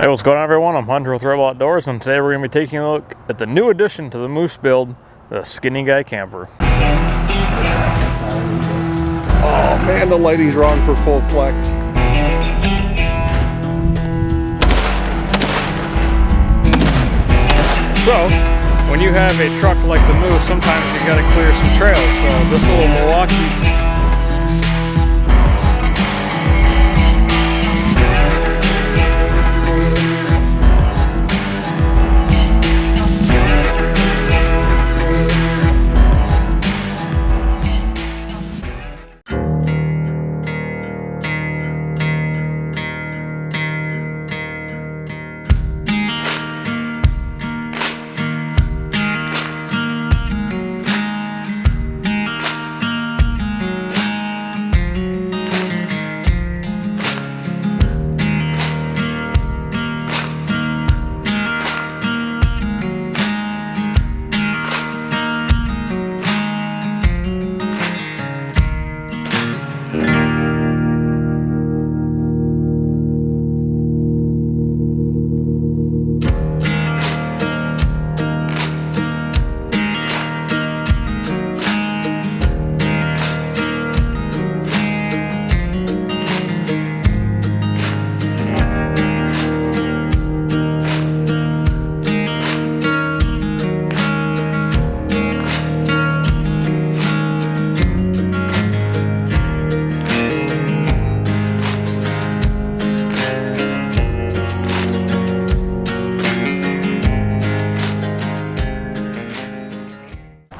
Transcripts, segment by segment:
Hey, what's going on, everyone? I'm Hunter with Rebel Outdoors, and today we're going to be taking a look at the new addition to the Moose build, the Skinny Guy Camper. Oh man, the lighting's wrong for full flex. So, when you have a truck like the Moose, sometimes you got to clear some trails. So this little Milwaukee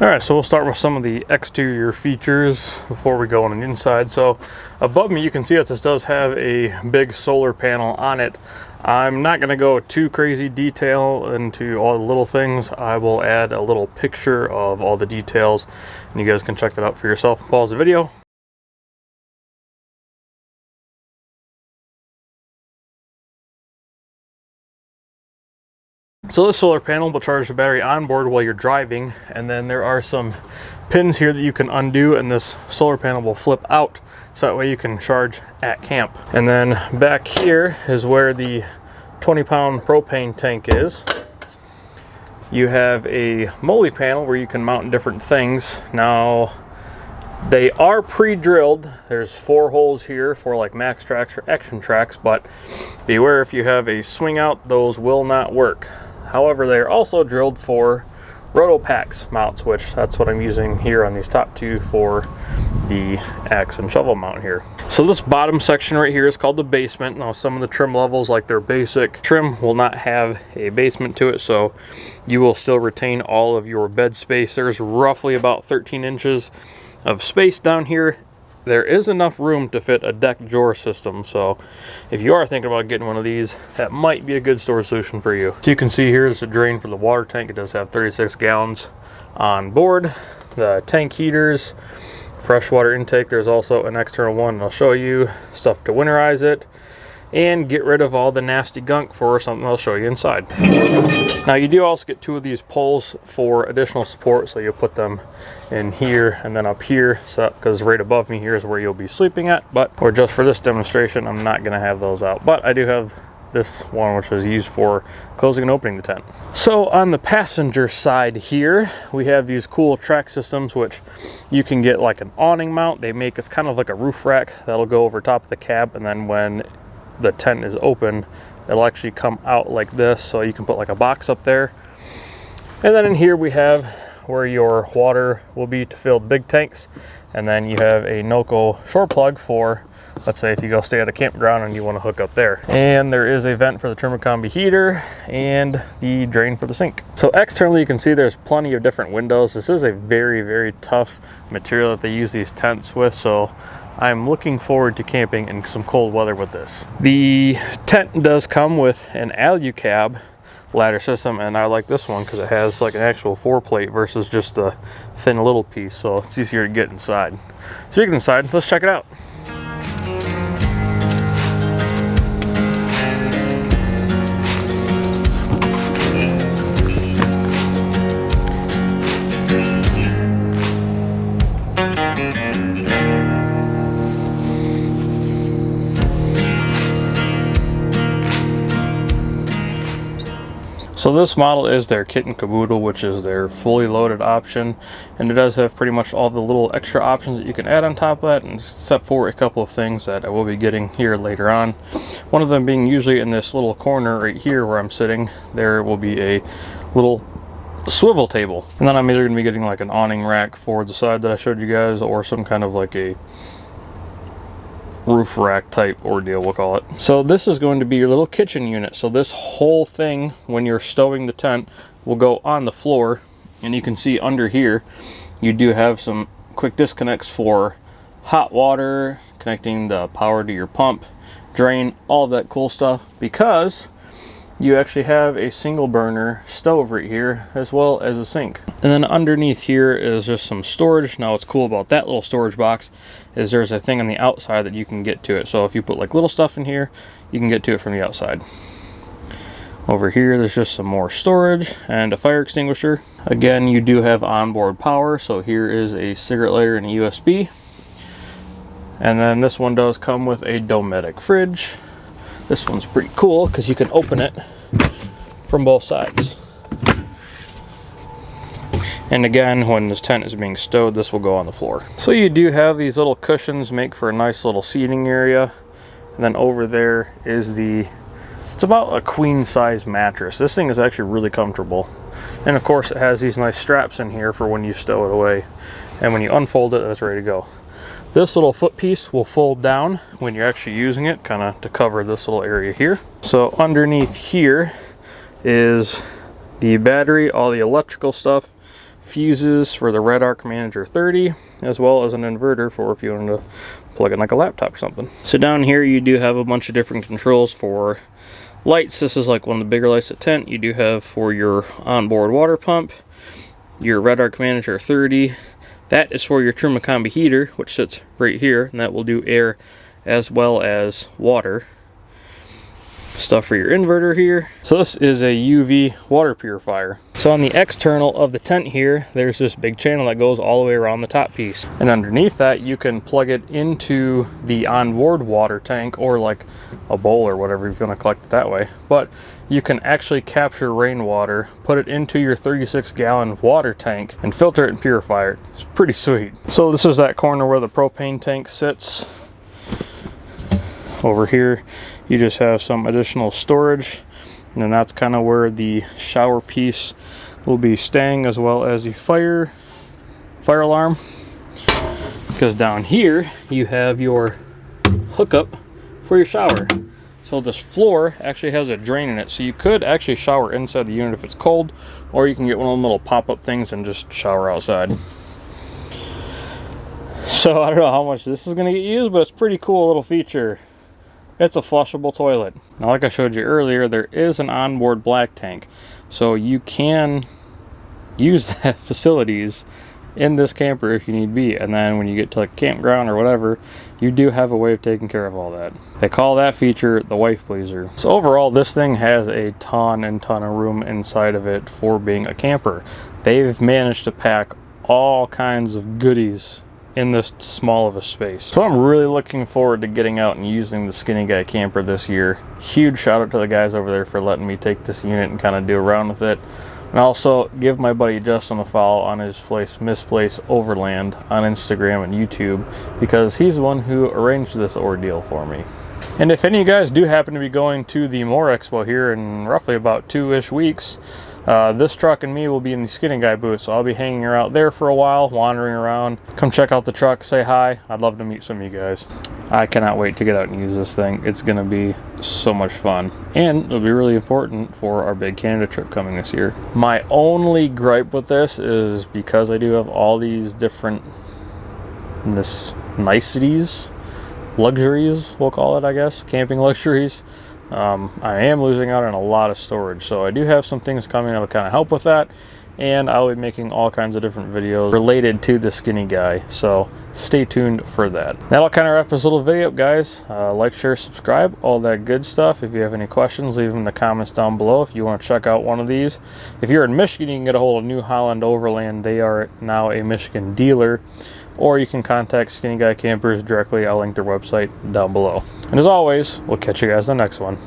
Alright, so we'll start with some of the exterior features before we go on the inside. So above me you can see that this does have a big solar panel on it. I'm not going to go too crazy detail into all the little things. I will add a little picture of all the details and you guys can check that out for yourself and pause the video. So this solar panel will charge the battery on board while you're driving, and then there are some pins here that you can undo and this solar panel will flip out so that way you can charge at camp. And then back here is where the 20-pound propane tank is. You have a moly panel where you can mount different things. Now they are pre-drilled. There's 4 holes here for like max tracks or Auctiontrax, but beware, if you have a swing out, those will not work. However, they are also drilled for Rotopax mounts, which that's what I'm using here on these top 2 for the axe and shovel mount here. So this bottom section right here is called the basement. Now some of the trim levels, like their basic trim, will not have a basement to it, so you will still retain all of your bed space. There's roughly about 13 inches of space down here. There is enough room to fit a deck drawer system, so if you are thinking about getting one of these, that might be a good storage solution for you. So you can see here is the drain for the water tank. It does have 36 gallons on board. The tank heaters, freshwater intake, there's also an external one, and I'll show you stuff to winterize it and get rid of all the nasty gunk for something I'll show you inside. Now you do also get 2 of these poles for additional support, so you'll put them in here and then up here, so because right above me here is where you'll be sleeping at, or just for this demonstration I'm not going to have those out, but I do have this one which is used for closing and opening the tent. So on the passenger side here we have these cool track systems which you can get like an awning mount. They make, it's kind of like a roof rack that'll go over top of the cab, and then when the tent is open it'll actually come out like this, so you can put like a box up there. And then in here we have where your water will be to fill big tanks, and then you have a NOCO shore plug for, let's say if you go stay at a campground and you want to hook up there. And there is a vent for the thermocombi heater and the drain for the sink. So externally you can see there's plenty of different windows. This is a very, very tough material that they use these tents with, so I'm looking forward to camping in some cold weather with this. The tent does come with an alu-cab ladder system, and I like this one because it has like an actual 4-plate versus just a thin little piece, so it's easier to get inside. Speaking of inside, let's check it out. So this model is their kit and caboodle, which is their fully loaded option, and it does have pretty much all the little extra options that you can add on top of that, except for a couple of things that I will be getting here later on. One of them being usually in this little corner right here where I'm sitting, there will be a little swivel table, and then I'm either going to be getting like an awning rack for the side that I showed you guys, or some kind of like a roof rack type ordeal, we'll call it. So this is going to be your little kitchen unit. So this whole thing, when you're stowing the tent, will go on the floor, and you can see under here you do have some quick disconnects for hot water, connecting the power to your pump, drain, all of that cool stuff, because you actually have a single burner stove right here as well as a sink. And then underneath here is just some storage. Now what's cool about that little storage box is there's a thing on the outside that you can get to it. So if you put like little stuff in here, you can get to it from the outside. Over here there's just some more storage and a fire extinguisher. Again, you do have onboard power, so here is a cigarette lighter and a USB. And then this one does come with a Dometic fridge. This one's pretty cool because you can open it from both sides. And again, when this tent is being stowed, this will go on the floor. So you do have these little cushions, make for a nice little seating area. And then over there is it's about a queen size mattress. This thing is actually really comfortable. And of course it has these nice straps in here for when you stow it away. And when you unfold it, it's ready to go. This little foot piece will fold down when you're actually using it, kind of to cover this little area here. So underneath here is the battery, all the electrical stuff, fuses for the Red Arc Manager 30, as well as an inverter for if you want to plug in like a laptop or something. So down here you do have a bunch of different controls for lights. This is like one of the bigger lights at tent. You do have for your onboard water pump, your Red Arc Manager 30. That is for your Trumacombi heater, which sits right here, and that will do air as well as water. Stuff for your inverter here. So this is a UV water purifier. So on the external of the tent here, there's this big channel that goes all the way around the top piece. And underneath that, you can plug it into the onboard water tank, or like a bowl or whatever if you want to collect it that way. But you can actually capture rainwater, put it into your 36-gallon water tank, and filter it and purify it. It's pretty sweet. So this is that corner where the propane tank sits. Over here you just have some additional storage, and then that's kind of where the shower piece will be staying, as well as the fire alarm, because down here you have your hookup for your shower. So this floor actually has a drain in it, so you could actually shower inside the unit if it's cold, or you can get one of them little pop-up things and just shower outside. So I don't know how much this is going to get used, but it's a pretty cool little feature. It's a flushable toilet. Now, like I showed you earlier, there is an onboard black tank, so you can use that facilities in this camper if you need be. And then when you get to like campground or whatever, you do have a way of taking care of all that. They call that feature the wife pleaser. So overall, this thing has a ton of room inside of it for being a camper. They've managed to pack all kinds of goodies in this small of a space. So I'm really looking forward to getting out and using the Skinny Guy camper this year. Huge shout out to the guys over there for letting me take this unit and kind of do around with it. And also give my buddy Justin a follow on his place, Misplaced Overland, on Instagram and YouTube, because he's the one who arranged this ordeal for me. And if any of you guys do happen to be going to the Moore Expo here in roughly about 2-ish weeks, this truck and me will be in the Skinny Guy booth, so I'll be hanging out there for a while, wandering around. Come check out the truck, say hi. I'd love to meet some of you guys. I cannot wait to get out and use this thing. It's going to be so much fun, and it'll be really important for our big Canada trip coming this year. My only gripe with this is because I do have all these different niceties, luxuries, we'll call it, I guess, camping luxuries. I am losing out on a lot of storage, so I do have some things coming that will kind of help with that, and I'll be making all kinds of different videos related to the Skinny Guy, so stay tuned for that. That'll kind of wrap this little video up, guys. Like, share, subscribe, all that good stuff. If you have any questions, leave them in the comments down below if you want to check out one of these. If you're in Michigan, you can get a hold of New Holland Overland. They are now a Michigan dealer, or you can contact Skinny Guy Campers directly. I'll link their website down below. And as always, we'll catch you guys in the next one.